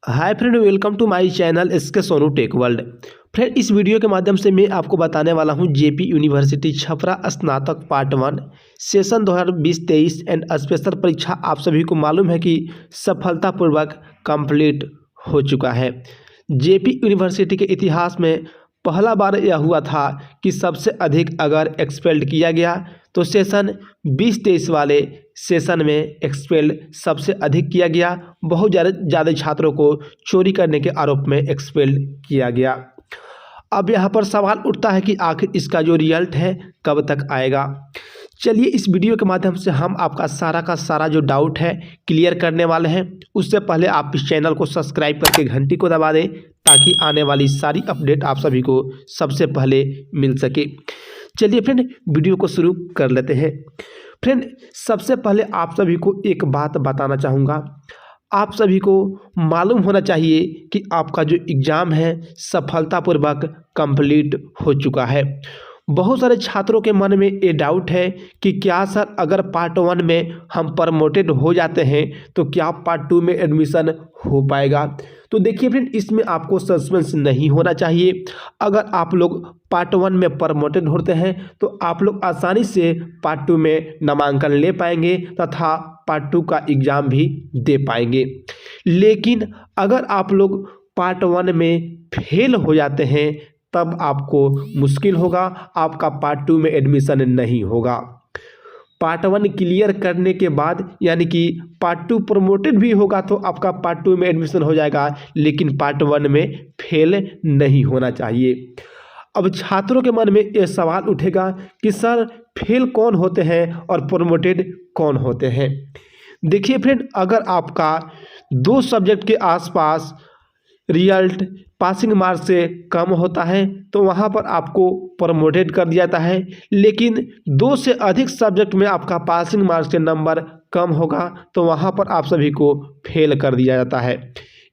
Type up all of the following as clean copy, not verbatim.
Hi friend, welcome to my channel SK Sonu tech world. Friend, इस video के माध्यम से मैं आपको बताने वाला हूं जेपी यूनिवर्सिटी छपरा स्नातक पार्ट 1 सेशन 2020-23 एंड स्पेशल परीक्षा आप सभी को मालूम है कि सफलतापूर्वक कंप्लीट हो चुका है। जेपी यूनिवर्सिटी के इतिहास में पहला बार यह हुआ था कि सबसे अधिक अगर एक्सपेल्ड किया गया तो सेशन 20-23 वाले सेशन में एक्सपेल्ड सबसे अधिक किया गया। बहुत ज़्यादा छात्रों को चोरी करने के आरोप में एक्सपेल्ड किया गया। अब यहाँ पर सवाल उठता है कि आखिर इसका जो रिजल्ट है कब तक आएगा। चलिए इस वीडियो के माध्यम से हम आपका सारा का सारा जो डाउट है क्लियर करने वाले हैं। उससे पहले आप इस चैनल को सब्सक्राइब करके घंटी को दबा दें ताकि आने वाली सारी अपडेट आप सभी को सबसे पहले मिल सके। चलिए फ्रेंड, वीडियो को शुरू कर लेते हैं। फ्रेंड, सबसे पहले आप सभी को एक बात बताना चाहूँगा। आप सभी को मालूम होना चाहिए कि आपका जो एग्ज़ाम है सफलतापूर्वक कंप्लीट हो चुका है। बहुत सारे छात्रों के मन में ये डाउट है कि क्या सर अगर पार्ट 1 में हम प्रमोटेड हो जाते हैं तो क्या पार्ट 2 में एडमिशन हो पाएगा। तो देखिए फ्रेंड, इसमें आपको सस्पेंस नहीं होना चाहिए। अगर आप लोग पार्ट 1 में प्रमोटेड होते हैं तो आप लोग आसानी से पार्ट 2 में नामांकन ले पाएंगे तथा पार्ट 2 का एग्ज़ाम भी दे पाएंगे। लेकिन अगर आप लोग पार्ट 1 में फेल हो जाते हैं तब आपको मुश्किल होगा, आपका पार्ट 2 में एडमिशन नहीं होगा। पार्ट 1 क्लियर करने के बाद यानी कि पार्ट 2 प्रमोटेड भी होगा तो आपका पार्ट 2 में एडमिशन हो जाएगा, लेकिन पार्ट 1 में फेल नहीं होना चाहिए। अब छात्रों के मन में ये सवाल उठेगा कि सर फेल कौन होते हैं और प्रमोटेड कौन होते हैं। देखिए फ्रेंड, अगर आपका 2 सब्जेक्ट के आसपास रिजल्ट पासिंग मार्क्स से कम होता है तो वहाँ पर आपको प्रमोटेड कर दिया जाता है। लेकिन 2 से अधिक सब्जेक्ट में आपका पासिंग मार्क्स के नंबर कम होगा तो वहाँ पर आप सभी को फेल कर दिया जाता है।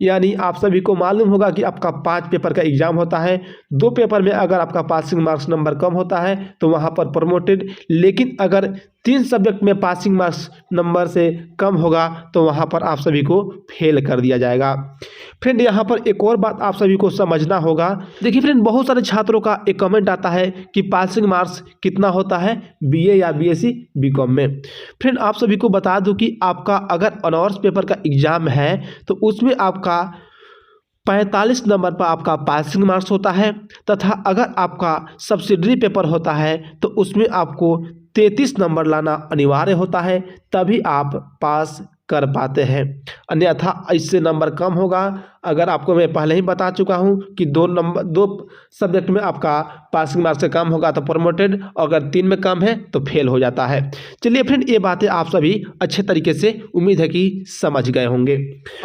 यानी आप सभी को मालूम होगा कि आपका 5 पेपर का एग्ज़ाम होता है। 2 पेपर में अगर आपका पासिंग मार्क्स नंबर कम होता है तो वहाँ पर प्रमोटेड, लेकिन अगर 3 सब्जेक्ट में पासिंग मार्क्स नंबर से कम होगा तो वहाँ पर आप सभी को फेल कर दिया जाएगा। फ्रेंड, यहाँ पर एक और बात आप सभी को समझना होगा। देखिए फ्रेंड, बहुत सारे छात्रों का एक कमेंट आता है कि पासिंग मार्क्स कितना होता है बीए या बीएससी बीकॉम में। फ्रेंड, आप सभी को बता दूं कि आपका अगर ऑनर्स पेपर का एग्ज़ाम है तो उसमें आपका 45 नंबर पर आपका पासिंग मार्क्स होता है तथा अगर आपका सब्सिडरी पेपर होता है तो उसमें आपको 33 नंबर लाना अनिवार्य होता है, तभी आप पास कर पाते हैं। अन्यथा इससे नंबर कम होगा। अगर आपको मैं पहले ही बता चुका हूं कि 2 सब्जेक्ट में आपका पासिंग मार्क्स से कम होगा तो प्रमोटेड, अगर 3 में कम है तो फेल हो जाता है। चलिए फ्रेंड, ये बातें आप सभी अच्छे तरीके से उम्मीद है कि समझ गए होंगे।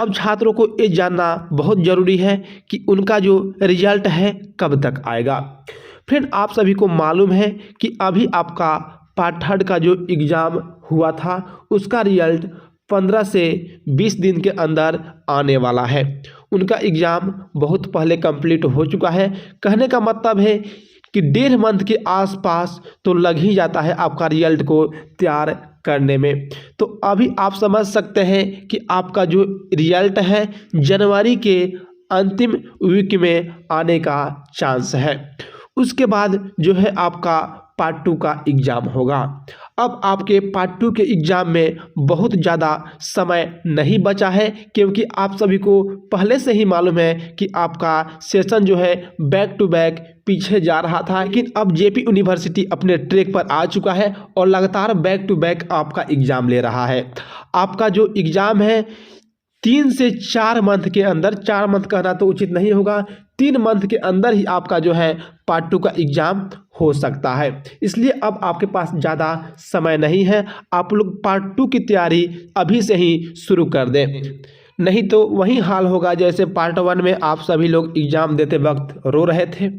अब छात्रों को ये जानना बहुत ज़रूरी है कि उनका जो रिजल्ट है कब तक आएगा। फ्रेंड, आप सभी को मालूम है कि अभी आपका पार्ट 3 का जो एग्ज़ाम हुआ था उसका रिजल्ट 15 से 20 दिन के अंदर आने वाला है। उनका एग्ज़ाम बहुत पहले कंप्लीट हो चुका है। कहने का मतलब है कि 1.5 मंथ के आसपास तो लग ही जाता है आपका रिजल्ट को तैयार करने में। तो अभी आप समझ सकते हैं कि आपका जो रिजल्ट है जनवरी के अंतिम वीक में आने का चांस है। उसके बाद जो है आपका पार्ट 2 का एग्ज़ाम होगा। अब आपके पार्ट 2 के एग्ज़ाम में बहुत ज़्यादा समय नहीं बचा है, क्योंकि आप सभी को पहले से ही मालूम है कि आपका सेशन जो है बैक टू बैक पीछे जा रहा था। लेकिन अब जेपी यूनिवर्सिटी अपने ट्रैक पर आ चुका है और लगातार बैक टू बैक आपका एग्ज़ाम ले रहा है। आपका जो एग्ज़ाम है 3 से 4 मंथ के अंदर, 4 मंथ कहना तो उचित नहीं होगा, 3 मंथ के अंदर ही आपका जो है पार्ट 2 का एग्ज़ाम हो सकता है। इसलिए अब आपके पास ज़्यादा समय नहीं है। आप लोग पार्ट 2 की तैयारी अभी से ही शुरू कर दें, नहीं तो वही हाल होगा जैसे पार्ट 1 में आप सभी लोग एग्ज़ाम देते वक्त रो रहे थे।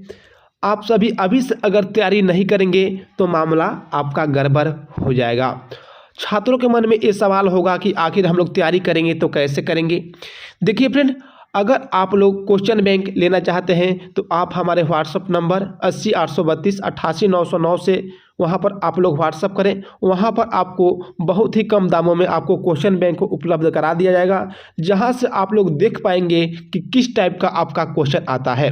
आप सभी अभी से अगर तैयारी नहीं करेंगे तो मामला आपका गड़बड़ हो जाएगा। छात्रों के मन में ये सवाल होगा कि आखिर हम लोग तैयारी करेंगे तो कैसे करेंगे। देखिए फ्रेंड, अगर आप लोग क्वेश्चन बैंक लेना चाहते हैं तो आप हमारे व्हाट्सअप नंबर 80 832 88 909 से वहाँ पर आप लोग व्हाट्सअप करें। वहाँ पर आपको बहुत ही कम दामों में आपको क्वेश्चन बैंक को उपलब्ध करा दिया जाएगा, जहाँ से आप लोग देख पाएंगे कि किस टाइप का आपका क्वेश्चन आता है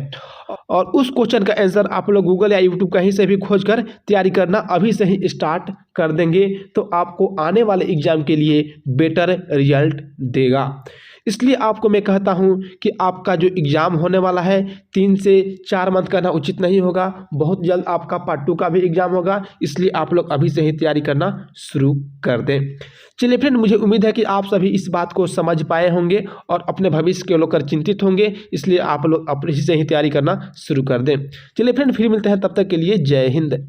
और उस क्वेश्चन का आंसर आप लोग गूगल या यूट्यूब कहीं से भी खोज कर तैयारी करना अभी से ही स्टार्ट कर देंगे, तो आपको आने वाले एग्जाम के लिए बेटर रिजल्ट देगा। इसलिए आपको मैं कहता हूं कि आपका जो एग्ज़ाम होने वाला है 3 से 4 मंथ करना उचित नहीं होगा। बहुत जल्द आपका पार्ट 2 का भी एग्ज़ाम होगा, इसलिए आप लोग अभी से ही तैयारी करना शुरू कर दें। चलिए फ्रेंड, मुझे उम्मीद है कि आप सभी इस बात को समझ पाए होंगे और अपने भविष्य को लेकर चिंतित होंगे, इसलिए आप लोग अभी से ही तैयारी करना शुरू कर दें। चलिए फ्रेंड, फिर मिलते हैं, तब तक के लिए जय हिंद।